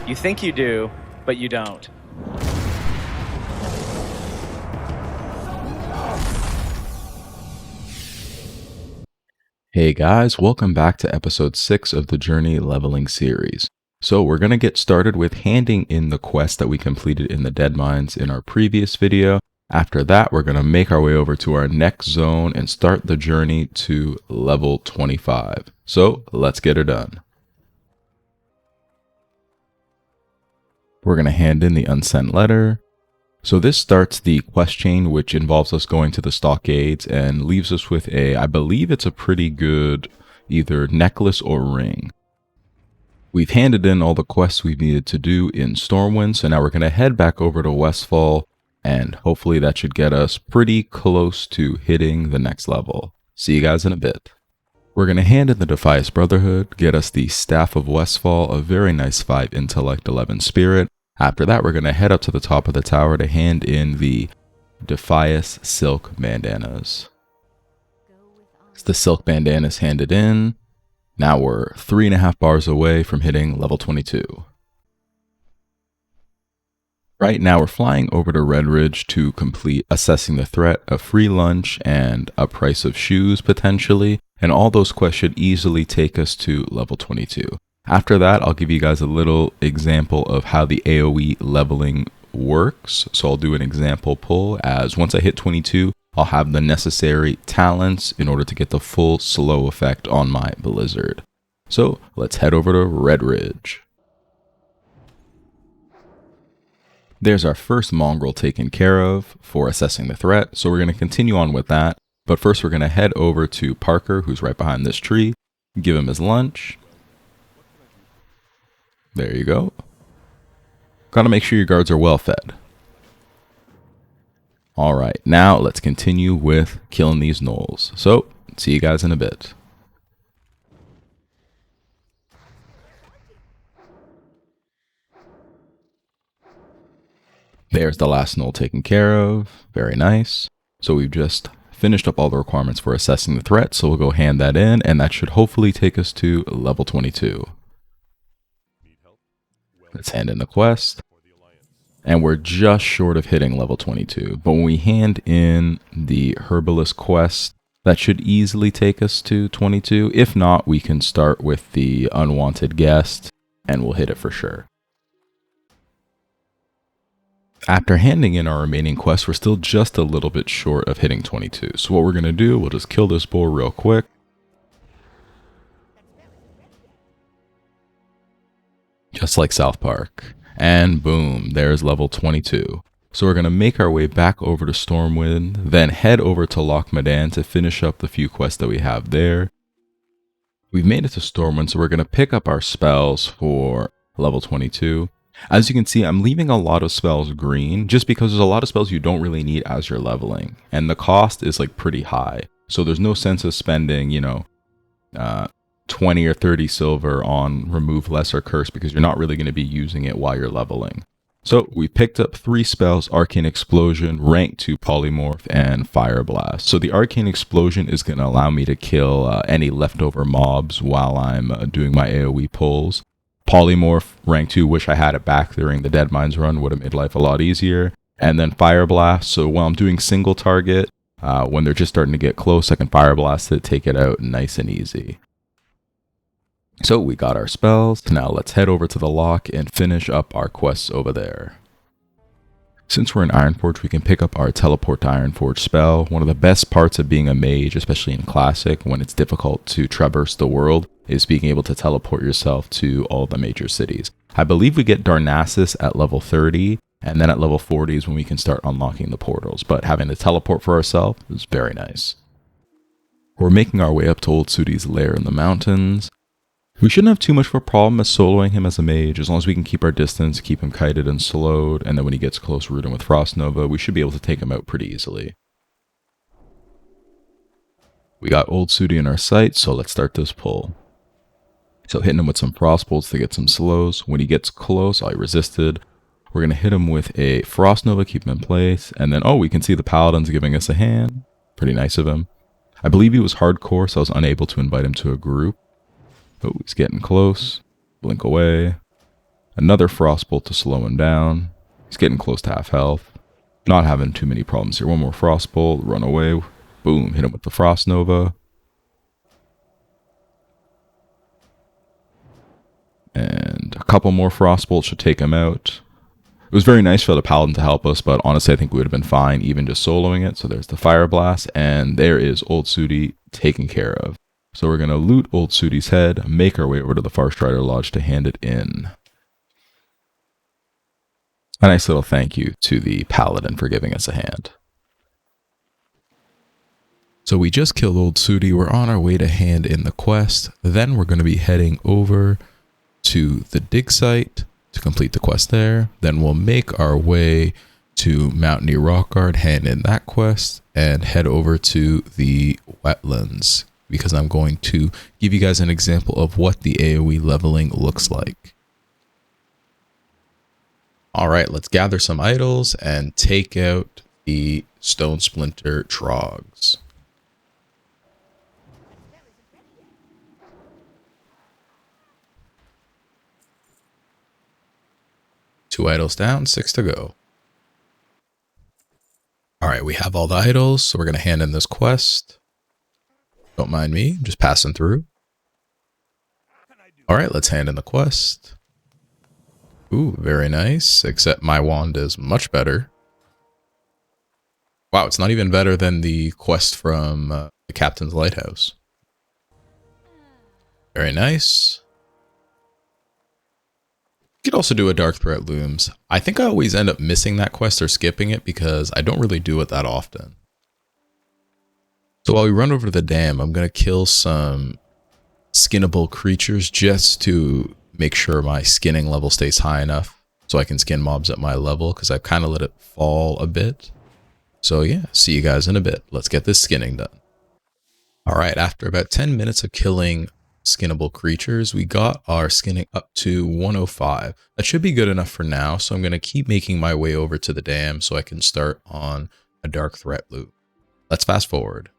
You think you do, but you don't. Hey guys, welcome back to episode 6 of the Journey Leveling series. So we're going to get started with handing in the quest that we completed in the Dead Mines in our previous video. After that, we're going to make our way over to our next zone and start the journey to level 25. So let's get her done. We're going to hand in the Unsent Letter. So this starts the quest chain, which involves us going to the stockades and leaves us with I believe it's a pretty good either necklace or ring. We've handed in all the quests we've needed to do in Stormwind, so now we're going to head back over to Westfall, and hopefully that should get us pretty close to hitting the next level. See you guys in a bit. We're going to hand in the Defias Brotherhood, get us the Staff of Westfall, a very nice 5 Intellect, 11 Spirit. After that, we're going to head up to the top of the tower to hand in the Defias Silk Bandanas. The Silk Bandanas handed in. Now we're 3.5 bars away from hitting level 22. Right now we're flying over to Redridge to complete assessing the threat, a free lunch, and a price of shoes potentially. And all those quests should easily take us to level 22. After that, I'll give you guys a little example of how the AOE leveling works. So I'll do an example pull as once I hit 22, I'll have the necessary talents in order to get the full slow effect on my Blizzard. So let's head over to Redridge. There's our first mongrel taken care of for assessing the threat. So we're going to continue on with that. But first we're going to head over to Parker, who's right behind this tree, give him his lunch. There you go. Gotta make sure your guards are well fed. Alright, now let's continue with killing these gnolls. So, see you guys in a bit. There's the last gnoll taken care of. Very nice. So we've just finished up all the requirements for assessing the threat, so we'll go hand that in, and that should hopefully take us to level 22. Let's hand in the quest. And we're just short of hitting level 22. But when we hand in the Herbalist quest, that should easily take us to 22. If not, we can start with the Unwanted Guest, and we'll hit it for sure. After handing in our remaining quests, we're still just a little bit short of hitting 22. So what we're going to do, we'll just kill this bull real quick. Just like South Park. And boom, there's level 22. So we're going to make our way back over to Stormwind, then head over to Loch Madan to finish up the few quests that we have there. We've made it to Stormwind, so we're going to pick up our spells for level 22. As you can see, I'm leaving a lot of spells green, just because there's a lot of spells you don't really need as you're leveling. And the cost is like pretty high. So there's no sense of spending, 20 or 30 silver on remove lesser curse because you're not really going to be using it while you're leveling. So we picked up 3 spells, Arcane Explosion, Rank 2 Polymorph, and Fire Blast. So the Arcane Explosion is going to allow me to kill any leftover mobs while I'm doing my AoE pulls. Polymorph, Rank 2, wish I had it back during the Dead Mines run, would have made life a lot easier. And then Fire Blast, so while I'm doing single target, when they're just starting to get close, I can Fire Blast it, take it out nice and easy. So we got our spells. Now let's head over to the lock and finish up our quests over there. Since we're in Ironforge, we can pick up our Teleport to Ironforge spell. One of the best parts of being a mage, especially in Classic, when it's difficult to traverse the world, is being able to teleport yourself to all the major cities. I believe we get Darnassus at level 30, and then at level 40 is when we can start unlocking the portals. But having the teleport for ourselves is very nice. We're making our way up to old Suti's lair in the mountains. We shouldn't have too much of a problem as soloing him as a mage, as long as we can keep our distance, keep him kited and slowed, and then when he gets close, root him with Frost Nova, we should be able to take him out pretty easily. We got old Suti in our sights, so let's start this pull. So hitting him with some Frost Bolts to get some slows. When he gets close, I resisted. We're going to hit him with a Frost Nova, keep him in place, and then, we can see the Paladin's giving us a hand. Pretty nice of him. I believe he was hardcore, so I was unable to invite him to a group. Oh, he's getting close. Blink away. Another Frostbolt to slow him down. He's getting close to half health. Not having too many problems here. One more Frostbolt, run away. Boom, hit him with the Frost Nova. And a couple more Frostbolts should take him out. It was very nice for the Paladin to help us, but honestly I think we would have been fine even just soloing it. So there's the Fire Blast, and there is Old Suti taken care of. So we're going to loot Old Suti's head, make our way over to the Farstrider Lodge to hand it in. A nice little thank you to the Paladin for giving us a hand. So we just killed Old Suti. We're on our way to hand in the quest. Then we're going to be heading over to the dig site to complete the quest there. Then we'll make our way to Mountaineer Rockguard, hand in that quest, and head over to the wetlands, because I'm going to give you guys an example of what the AOE leveling looks like. Alright, let's gather some idols and take out the Stone Splinter Trogs. Two idols down, 6 to go. Alright, we have all the idols, so we're going to hand in this quest. Don't mind me, I'm just passing through. Alright, let's hand in the quest. Ooh, very nice, except my wand is much better. Wow, it's not even better than the quest from the Captain's Lighthouse. Very nice. You could also do a Dark Threat Looms. I think I always end up missing that quest or skipping it because I don't really do it that often. So while we run over to the dam, I'm going to kill some skinnable creatures just to make sure my skinning level stays high enough so I can skin mobs at my level, because I've kind of let it fall a bit. So yeah, see you guys in a bit. Let's get this skinning done. Alright, after about 10 minutes of killing skinnable creatures, we got our skinning up to 105. That should be good enough for now, so I'm going to keep making my way over to the dam so I can start on a Dark Threat loop. Let's fast forward.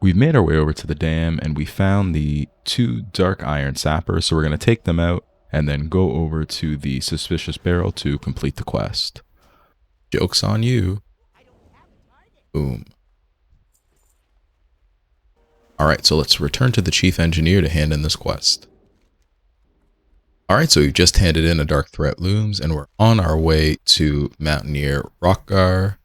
We've made our way over to the dam and we found the 2 Dark Iron Sappers, so we're going to take them out and then go over to the Suspicious Barrel to complete the quest. Joke's on you. Boom. Alright, so let's return to the Chief Engineer to hand in this quest. Alright, so we've just handed in a Dark Threat Looms and we're on our way to Mountaineer Rockguard.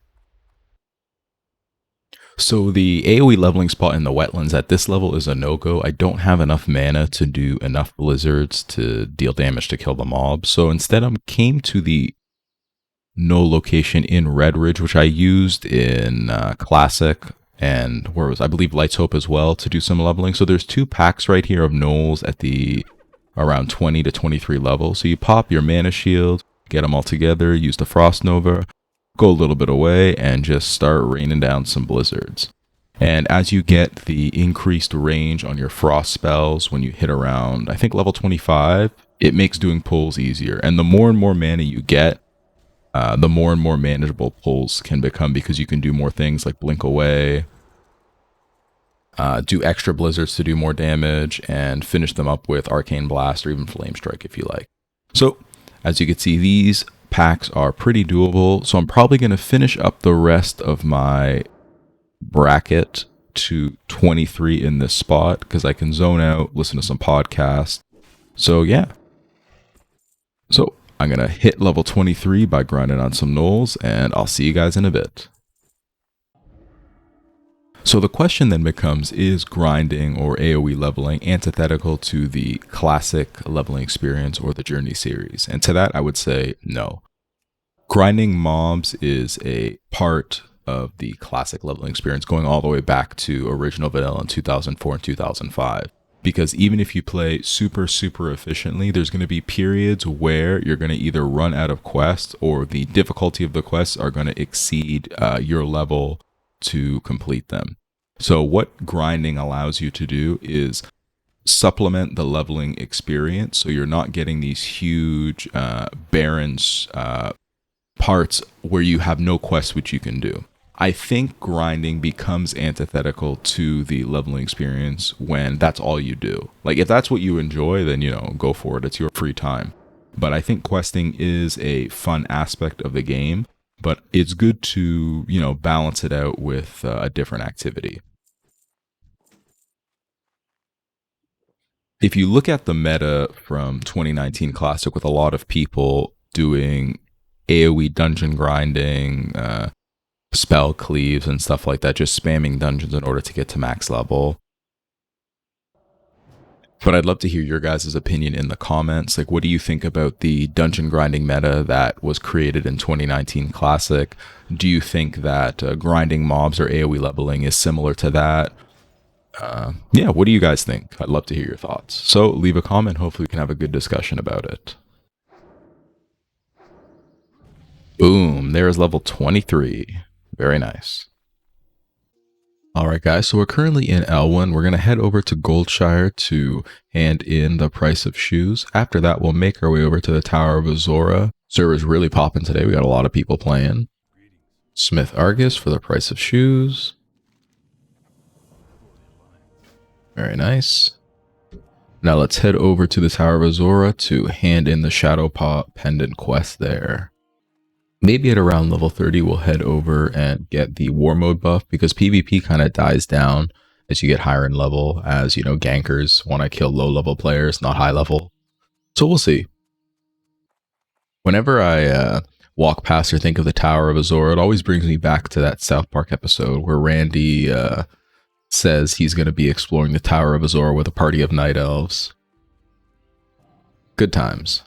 So the AOE leveling spot in the wetlands at this level is a no-go. I don't have enough mana to do enough blizzards to deal damage to kill the mob. So instead I came to the no location in Redridge, which I used in Classic and where was I believe Light's Hope as well to do some leveling. So there's 2 packs right here of gnolls at the around 20 to 23 level. So you pop your mana shield, get them all together, use the Frost Nova, go a little bit away and just start raining down some blizzards. And as you get the increased range on your frost spells, when you hit around, I think level 25, it makes doing pulls easier. And the more and more mana you get, the more and more manageable pulls can become, because you can do more things like blink away, do extra blizzards to do more damage, and finish them up with Arcane Blast or even Flame Strike if you like. So as you can see, these packs are pretty doable, so I'm probably going to finish up the rest of my bracket to 23 in this spot because I can zone out, listen to some podcasts. So yeah, so I'm going to hit level 23 by grinding on some gnolls, and I'll see you guys in a bit. So the question then becomes, is grinding or AOE leveling antithetical to the classic leveling experience or the Journey series? And to that, I would say no. Grinding mobs is a part of the classic leveling experience, going all the way back to original vanilla in 2004 and 2005. Because even if you play super efficiently, there's going to be periods where you're going to either run out of quests or the difficulty of the quests are going to exceed your level to complete them. So what grinding allows you to do is supplement the leveling experience, so you're not getting these huge barren parts where you have no quests which you can do. I think grinding becomes antithetical to the leveling experience when that's all you do. Like if that's what you enjoy, then go for it. It's your free time. but I think questing is a fun aspect of the game, but it's good to, you know, balance it out with a different activity. If you look at the meta from 2019 Classic with a lot of people doing AOE dungeon grinding, spell cleaves and stuff like that, just spamming dungeons in order to get to max level. But I'd love to hear your guys' opinion in the comments. Like, what do you think about the dungeon grinding meta that was created in 2019 Classic? Do you think that grinding mobs or AoE leveling is similar to that? Yeah, what do you guys think? I'd love to hear your thoughts. So leave a comment. Hopefully we can have a good discussion about it. Boom, there's level 23. Very nice. Alright guys, so we're currently in Elwyn. We're going to head over to Goldshire to hand in the price of shoes. After that, we'll make our way over to the Tower of Azora. Server's really popping today. We got a lot of people playing. Smith Argus for the price of shoes. Very nice. Now let's head over to the Tower of Azora to hand in the Shadow Paw Pendant quest there. Maybe at around level 30, we'll head over and get the War Mode buff, because PvP kind of dies down as you get higher in level, as, you know, gankers want to kill low-level players, not high-level. So we'll see. Whenever I walk past or think of the Tower of Azora, it always brings me back to that South Park episode where Randy says he's going to be exploring the Tower of Azora with a party of night elves. Good times.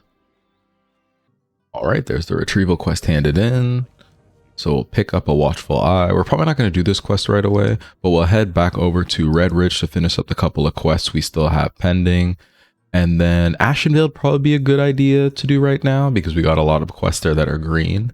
Alright, there's the retrieval quest handed in. So we'll pick up a Watchful Eye. We're probably not going to do this quest right away, but we'll head back over to Redridge to finish up the couple of quests we still have pending. And then Ashenvale would probably be a good idea to do right now, because we got a lot of quests there that are green.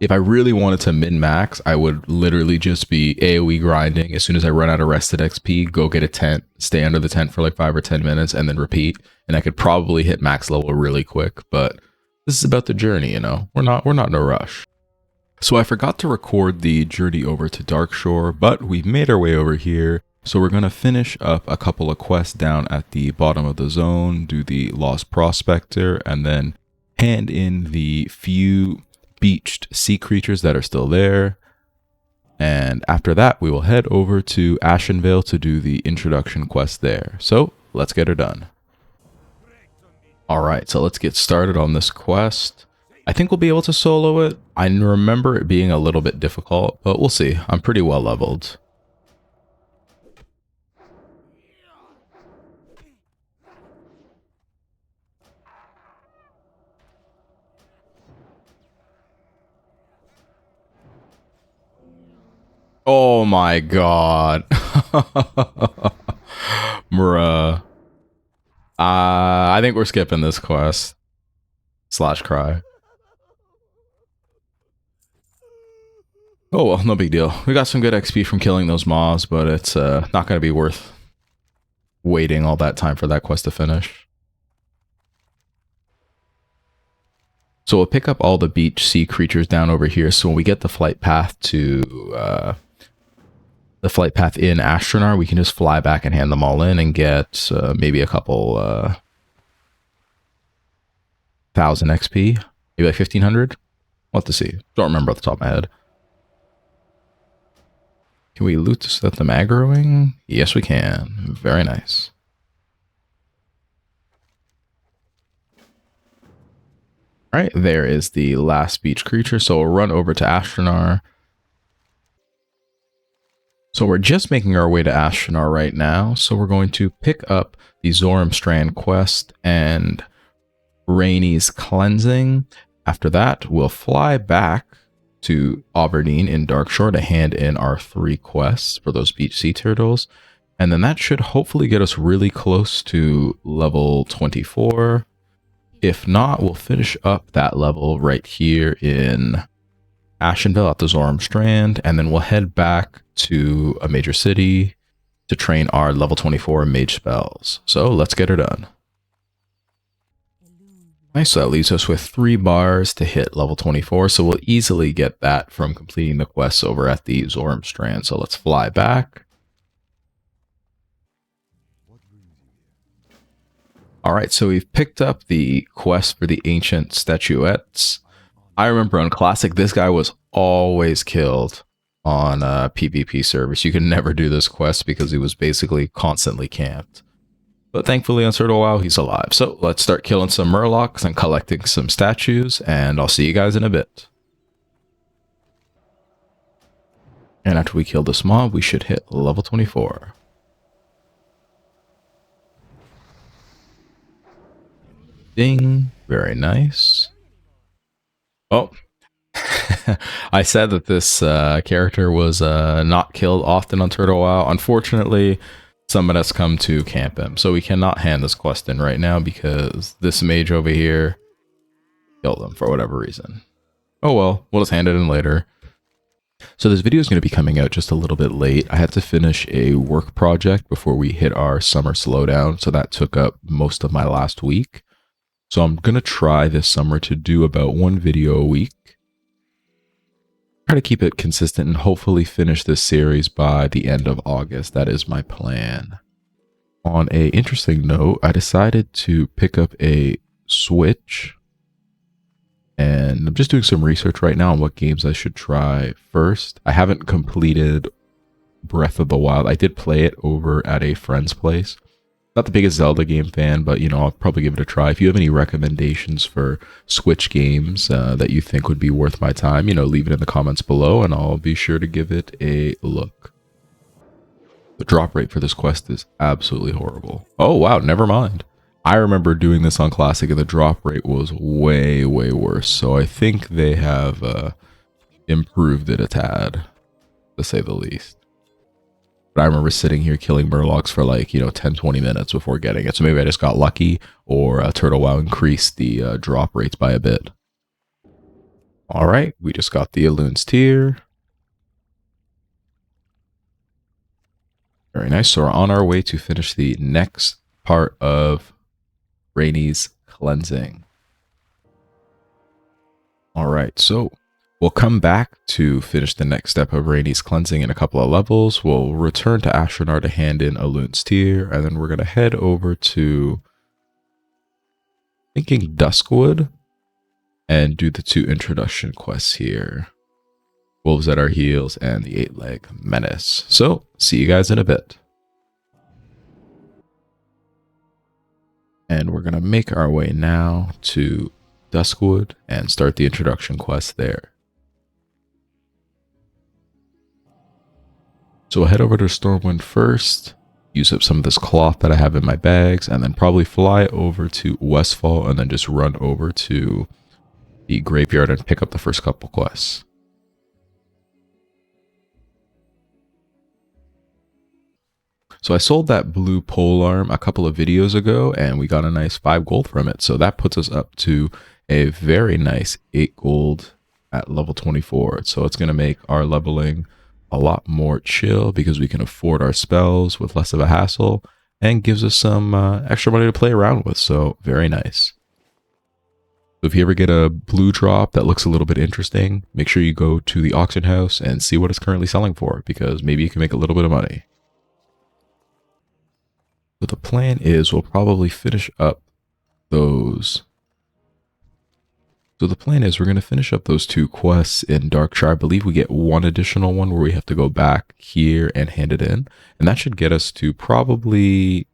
If I really wanted to min-max, I would literally just be AoE grinding. As soon as I run out of rested XP, go get a tent, stay under the tent for like 5 or 10 minutes, and then repeat. And I could probably hit max level really quick, but this is about the journey, you know. We're not in a rush. So I forgot to record the journey over to Darkshore, but we've made our way over here. So we're going to finish up a couple of quests down at the bottom of the zone, do the Lost Prospector, and then hand in the few beached sea creatures that are still there. And after that, we will head over to Ashenvale to do the introduction quest there. So let's get her done. Alright, so let's get started on this quest. I think we'll be able to solo it. I remember it being a little bit difficult, but we'll see. I'm pretty well leveled. Oh my god. Bruh. I think we're skipping this quest. / cry. Oh well, no big deal. We got some good XP from killing those mobs, but it's not going to be worth waiting all that time for that quest to finish. So we'll pick up all the beach sea creatures down over here. So when we get the flight path to the flight path in Astronaut, we can just fly back and hand them all in and get maybe a couple 1,000 XP, maybe like 1,500. We'll have to see. Don't remember off the top of my head. Can we loot this without them aggroing? Yes, we can. Very nice. All right, there is the last beach creature. So we'll run over to Astronaut. So we're just making our way to Astronaut right now. So we're going to pick up the Zoramstrand quest and Rainy's Cleansing. After that, we'll fly back to Aberdeen in Darkshore to hand in our 3 quests for those beach sea turtles. And then that should hopefully get us really close to level 24. If not, we'll finish up that level right here in Ashenvale at the Zoramstrand, and then we'll head back to a major city to train our level 24 mage spells. So let's get her done. Nice, so that leaves us with 3 bars to hit level 24, so we'll easily get that from completing the quests over at the Zoramstrand. So let's fly back. All right, so we've picked up the quest for the ancient statuettes. I remember on Classic, this guy was always killed on PvP service. You could never do this quest because he was basically constantly camped. But thankfully on Turtle WoW, he's alive. So let's start killing some Murlocs and collecting some statues, and I'll see you guys in a bit. And after we kill this mob, we should hit level 24. Ding. Very nice. Oh. I said that this character was not killed often on Turtle WoW. Unfortunately, someone has come to camp him. So we cannot hand this quest in right now because this mage over here killed him for whatever reason. Oh well, we'll just hand it in later. So this video is going to be coming out just a little bit late. I had to finish a work project before we hit our summer slowdown, so that took up most of my last week. So I'm going to try this summer to do about one video a week. Try to keep it consistent and hopefully finish this series by the end of August. That is my plan. On a interesting note, I decided to pick up a Switch. And I'm just doing some research right now on what games I should try first. I haven't completed Breath of the Wild. I did play it over at a friend's place. Not the biggest Zelda game fan, but, you know, I'll probably give it a try. If you have any recommendations for Switch games that you think would be worth my time, you know, leave it in the comments below, and I'll be sure to give it a look. The drop rate for this quest is absolutely horrible. Oh, wow, never mind. I remember doing this on Classic and the drop rate was way, way worse. So I think they have improved it a tad, to say the least. But I remember sitting here killing Murlocs for like, you know, 10-20 minutes before getting it. So maybe I just got lucky, or Turtle WoW increased the drop rates by a bit. All right, we just got the Alloon's Tier. Very nice. So we're on our way to finish the next part of Rainy's cleansing. All right, so we'll come back to finish the next step of Rainy's cleansing in a couple of levels. We'll return to Astronaut to hand in Alloon's Tier, and then we're going to head over to, thinking, Duskwood, and do the 2 introduction quests here. Wolves at Our Heels and the 8-Leg Menace. So, see you guys in a bit. And we're going to make our way now to Duskwood and start the introduction quest there. So we'll head over to Stormwind first, use up some of this cloth that I have in my bags, and then probably fly over to Westfall and then just run over to the graveyard and pick up the first couple quests. So I sold that blue polearm a couple of videos ago and we got a nice 5 gold from it. So that puts us up to a very nice 8 gold at level 24. So it's going to make our leveling a lot more chill because we can afford our spells with less of a hassle and gives us some extra money to play around with. So very nice. So if you ever get a blue drop that looks a little bit interesting, make sure you go to the auction house and see what it's currently selling for, because maybe you can make a little bit of money. So the plan is we'll probably finish up those. So the plan is we're going to finish up those 2 quests in Darkshire. I believe we get 1 additional one where we have to go back here and hand it in. And that should get us to probably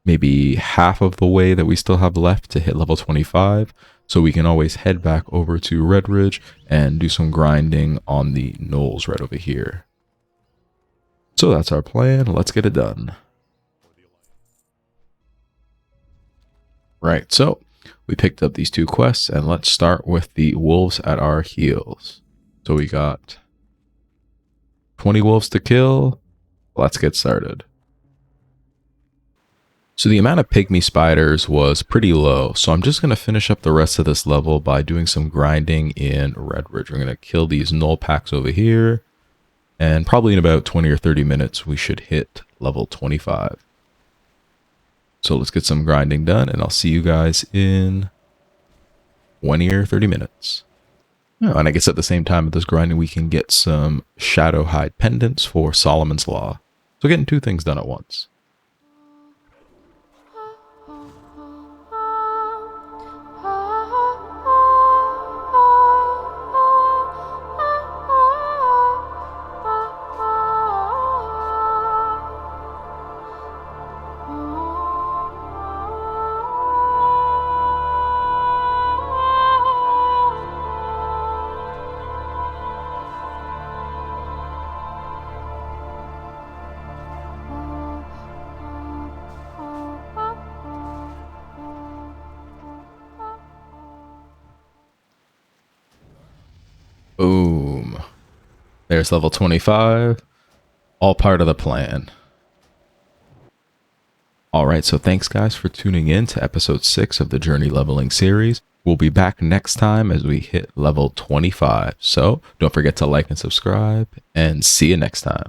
maybe half of the way that we still have left to hit level 25. So we can always head back over to Redridge and do some grinding on the knolls right over here. So that's our plan. Let's get it done. Right, so we picked up these 2 quests, and let's start with the Wolves at Our Heels. So we got 20 wolves to kill. Let's get started. So the amount of pygmy spiders was pretty low, so I'm just going to finish up the rest of this level by doing some grinding in Redridge. We're going to kill these null packs over here. And probably in about 20 or 30 minutes, we should hit level 25. So let's get some grinding done, and I'll see you guys in 20 or 30 minutes. Oh, and I guess at the same time of this grinding, we can get some Shadow Hide pendants for Solomon's Law. So getting 2 things done at once. There's level 25. All part of the plan. All right, so thanks guys for tuning in to episode 6 of the Journey Leveling series. We'll be back next time as we hit level 25. So don't forget to like and subscribe, and see you next time.